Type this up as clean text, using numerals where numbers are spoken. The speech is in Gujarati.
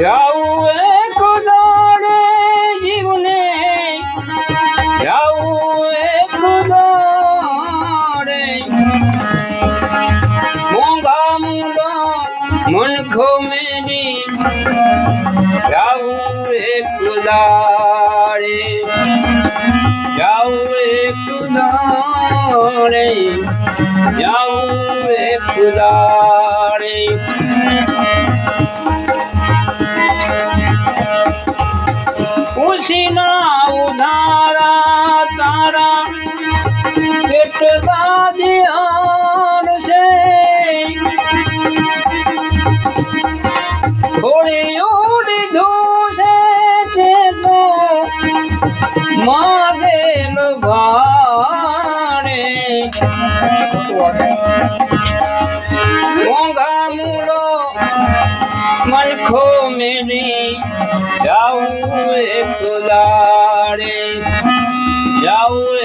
જાઉં એક દાડે જીવને, જાઉં એક દાડે મોંઘા મૂલા મનખો મેરી, જાઉં એક દાડે, જાઉં એક દાડે, જાઉં એક દાડે ઉસીના ઉધારા તારા કેટલા દિયાર છે, થોડી લીધું છે તે તો માગેલ ભાડે, મોંઘા મૂળો મનખો મેલી, જાઉં એક દાડે, જાઉં